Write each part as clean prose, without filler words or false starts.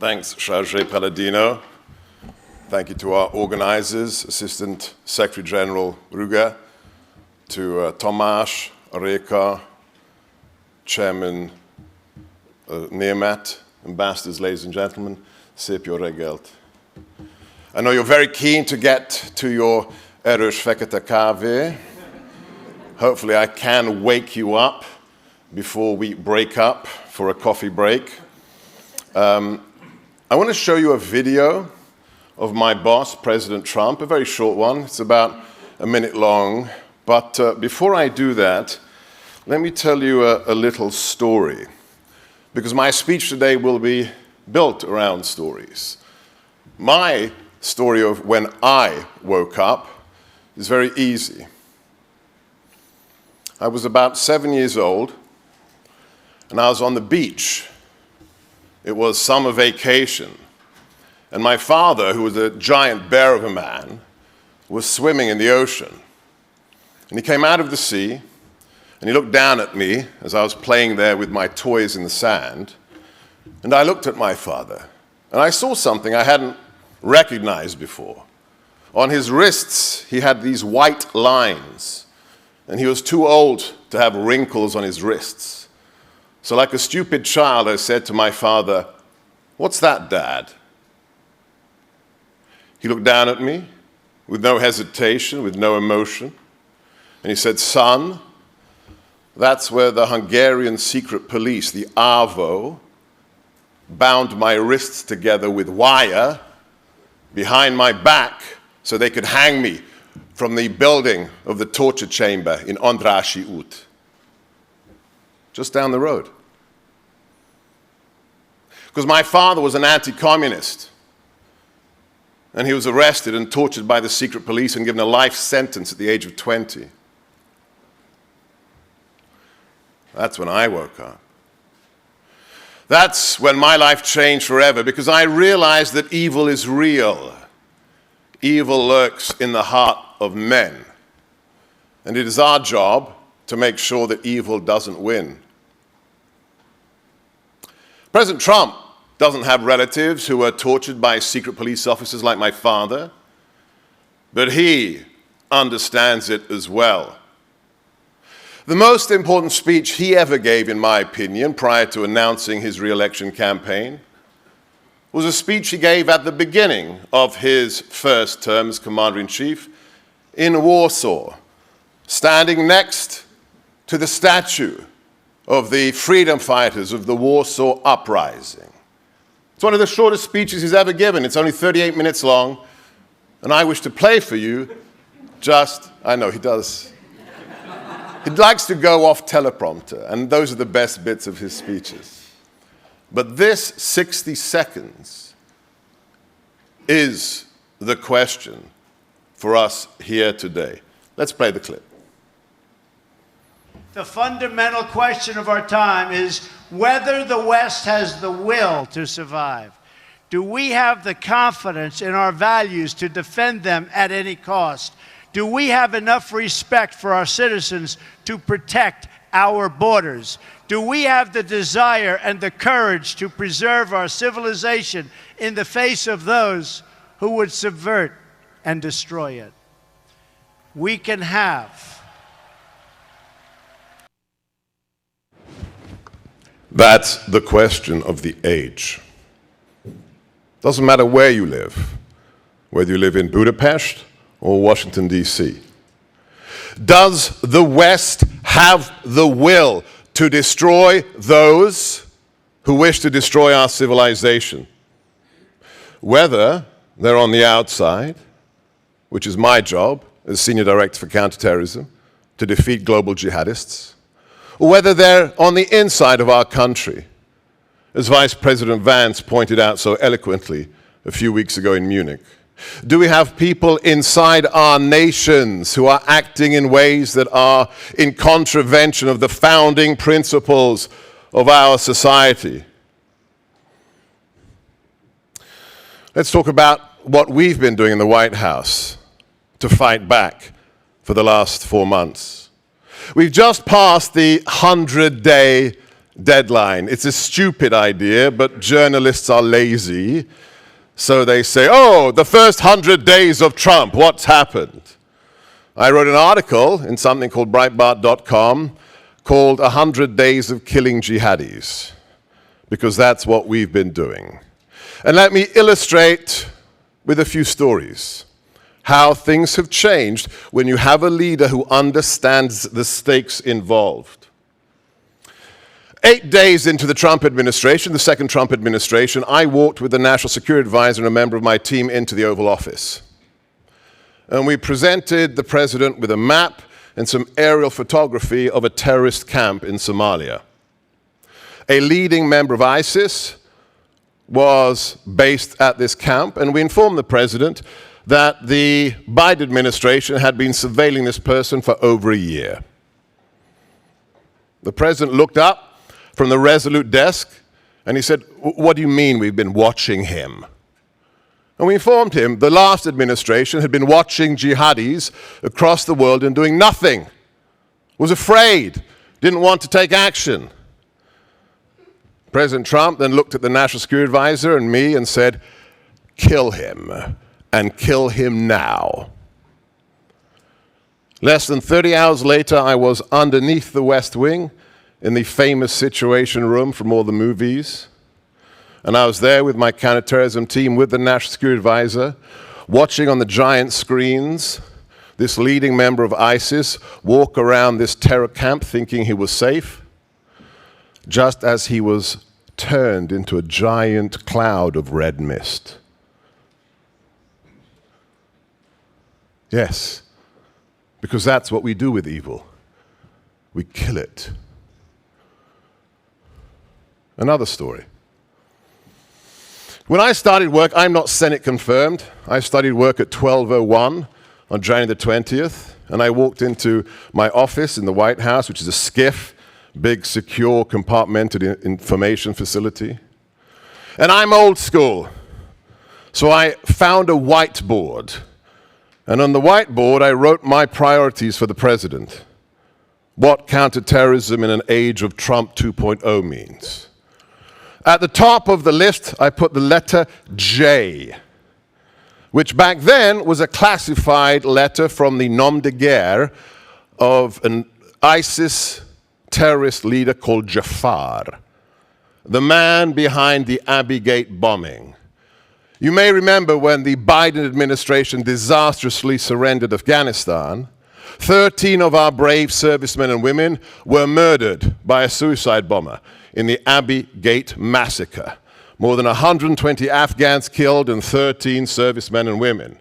Thanks, Sergei Palladino. Thank you to our organizers, Assistant Secretary General Ruga, to Tomáš, Reka, Chairman Német, ambassadors, ladies and gentlemen, szép jó reggelt. I know you're very keen to get to your erős fekete kávé. Hopefully I can wake you up before we break up for a coffee break. I want to show you a video of my boss, President Trump, a very short one. It's about a minute long. But before I do that, let me tell you a little story. Because my speech today will be built around stories. My story of when I woke up is very easy. I was about 7 years old, and I was on the beach. It was summer vacation, and my father, who was a giant bear of a man, was swimming in the ocean. And he came out of the sea, and he looked down at me as I was playing there with my toys in the sand, and I looked at my father, and I saw something I hadn't recognized before. On his wrists, he had these white lines, and he was too old to have wrinkles on his wrists. So like a stupid child, I said to my father, "What's that, Dad?" He looked down at me with no hesitation, with no emotion, and he said, "Son, that's where the Hungarian secret police, the AVO, bound my wrists together with wire behind my back so they could hang me from the building of the torture chamber in Andrássy út, just down the road." Because my father was an anti-communist, and he was arrested and tortured by the secret police and given a life sentence at the age of 20. That's when I woke up. That's when my life changed forever, because I realized that evil is real. Evil lurks in the heart of men, and it is our job to make sure that evil doesn't win. President Trump doesn't have relatives who were tortured by secret police officers like my father, but he understands it as well. The most important speech he ever gave, in my opinion, prior to announcing his re-election campaign, was a speech he gave at the beginning of his first term as Commander-in-Chief in Warsaw, standing next to the statue of the freedom fighters of the Warsaw Uprising. It's one of the shortest speeches he's ever given. It's only 38 minutes long, and I wish to play for you I know he does. He likes to go off teleprompter, and those are the best bits of his speeches. But this 60 seconds is the question for us here today. Let's play the clip. The fundamental question of our time is whether the West has the will to survive. Do we have the confidence in our values to defend them at any cost? Do we have enough respect for our citizens to protect our borders? Do we have the desire and the courage to preserve our civilization in the face of those who would subvert and destroy it? We can have. That's the question of the age. Doesn't matter where you live, whether you live in Budapest or Washington, D.C. Does the West have the will to destroy those who wish to destroy our civilization? Whether they're on the outside, which is my job as Senior Director for Counterterrorism, to defeat global jihadists, or whether they're on the inside of our country, as Vice President Vance pointed out so eloquently a few weeks ago in Munich. Do we have people inside our nations who are acting in ways that are in contravention of the founding principles of our society? Let's talk about what we've been doing in the White House to fight back for the last 4 months. We've just passed the 100-day deadline. It's a stupid idea, but journalists are lazy. So they say, oh, the first 100 days of Trump, what's happened? I wrote an article in something called Breitbart.com called 100 Days of Killing Jihadis, because that's what we've been doing. And let me illustrate with a few stories how things have changed when you have a leader who understands the stakes involved. 8 days into the Trump administration, the second Trump administration, I walked with the National Security Advisor and a member of my team into the Oval Office. And we presented the president with a map and some aerial photography of a terrorist camp in Somalia. A leading member of ISIS was based at this camp, and we informed the president that the Biden administration had been surveilling this person for over a year. The president looked up from the Resolute desk, and he said, what do you mean we've been watching him? And we informed him the last administration had been watching jihadis across the world and doing nothing, was afraid, didn't want to take action. President Trump then looked at the National Security Advisor and me and said, kill him, and kill him now. Less than 30 hours later, I was underneath the West Wing in the famous Situation Room from all the movies. And I was there with my counterterrorism team, with the National Security Advisor, watching on the giant screens this leading member of ISIS walk around this terror camp thinking he was safe, just as he was turned into a giant cloud of red mist. Yes, because that's what we do with evil. We kill it. Another story. When I started work, I'm not Senate confirmed. I started work at 12:01 on January the 20th, and I walked into my office in the White House, which is a SCIF, big, secure, compartmented information facility. And I'm old school, so I found a whiteboard. And on the whiteboard, I wrote my priorities for the president. What counterterrorism in an age of Trump 2.0 means. At the top of the list, I put the letter J, which back then was a classified letter from the nom de guerre of an ISIS terrorist leader called Jafar, the man behind the Abbey Gate bombing. You may remember when the Biden administration disastrously surrendered Afghanistan, 13 of our brave servicemen and women were murdered by a suicide bomber in the Abbey Gate massacre. More than 120 Afghans killed and 13 servicemen and women.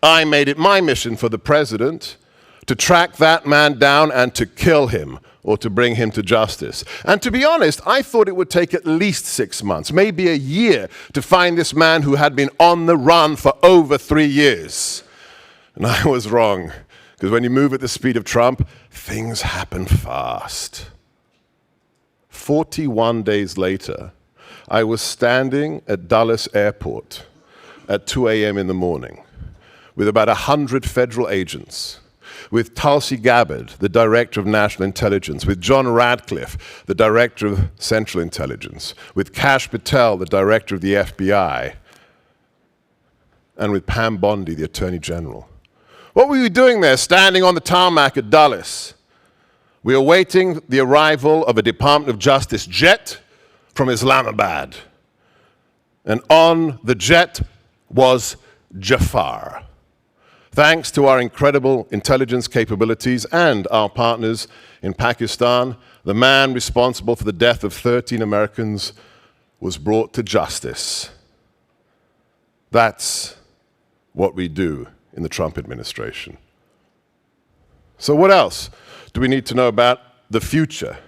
I made it my mission for the president to track that man down and to kill him or to bring him to justice. And to be honest, I thought it would take at least 6 months, maybe a year, to find this man who had been on the run for over 3 years. And I was wrong, because when you move at the speed of Trump, things happen fast. 41 days later, I was standing at Dulles Airport at 2 a.m. in the morning with about 100 federal agents, with Tulsi Gabbard, the Director of National Intelligence, with John Radcliffe, the Director of Central Intelligence, with Kash Patel, the Director of the FBI, and with Pam Bondi, the Attorney General. What were we doing there, standing on the tarmac at Dulles? We were waiting the arrival of a Department of Justice jet from Islamabad. And on the jet was Jafar. Thanks to our incredible intelligence capabilities and our partners in Pakistan, the man responsible for the death of 13 Americans was brought to justice. That's what we do in the Trump administration. So what else do we need to know about the future?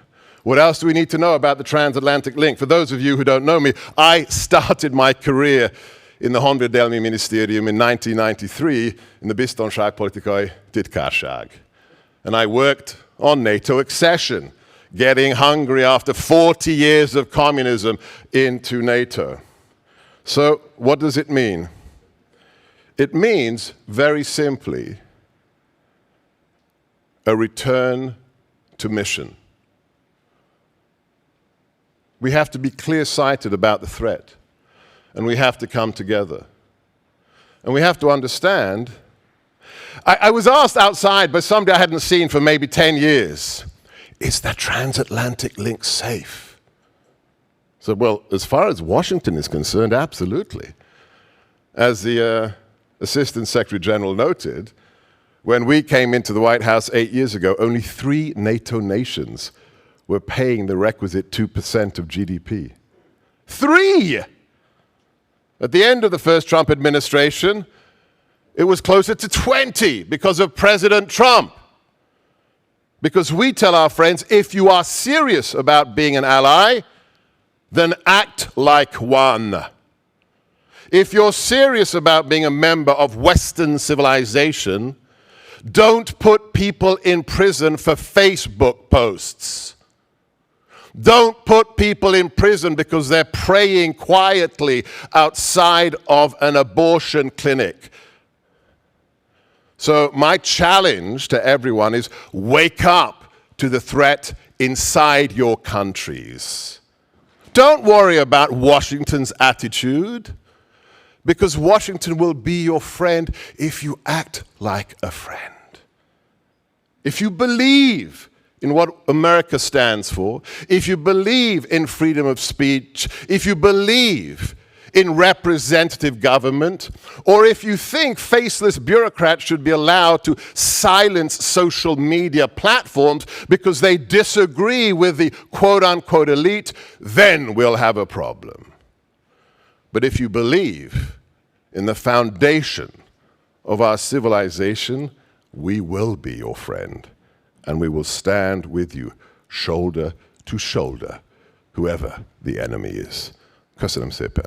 What else do we need to know about the transatlantic link? For those of you who don't know me, I started my career in the Honvédelmi Ministerium in 1993 in the Biztonságpolitikai Titkárság. And I worked on NATO accession, getting Hungary after 40 years of communism into NATO. So what does it mean? It means, very simply, a return to mission. We have to be clear-sighted about the threat, and we have to come together. And we have to understand. I was asked outside by somebody I hadn't seen for maybe 10 years, is the transatlantic link safe? So, well, as far as Washington is concerned, absolutely. As the Assistant Secretary General noted, when we came into the White House 8 years ago, only 3 NATO nations were paying the requisite 2% of GDP. 3! At the end of the first Trump administration, it was closer to 20 because of President Trump. Because we tell our friends, if you are serious about being an ally, then act like one. If you're serious about being a member of Western civilization, don't put people in prison for Facebook posts. Don't put people in prison because they're praying quietly outside of an abortion clinic. So my challenge to everyone is wake up to the threat inside your countries. Don't worry about Washington's attitude, because Washington will be your friend if you act like a friend. If you believe in what America stands for, if you believe in freedom of speech, if you believe in representative government, or if you think faceless bureaucrats should be allowed to silence social media platforms because they disagree with the quote-unquote elite, then we'll have a problem. But if you believe in the foundation of our civilization, we will be your friend, and we will stand with you, shoulder to shoulder, whoever the enemy is. Köszönöm szépen.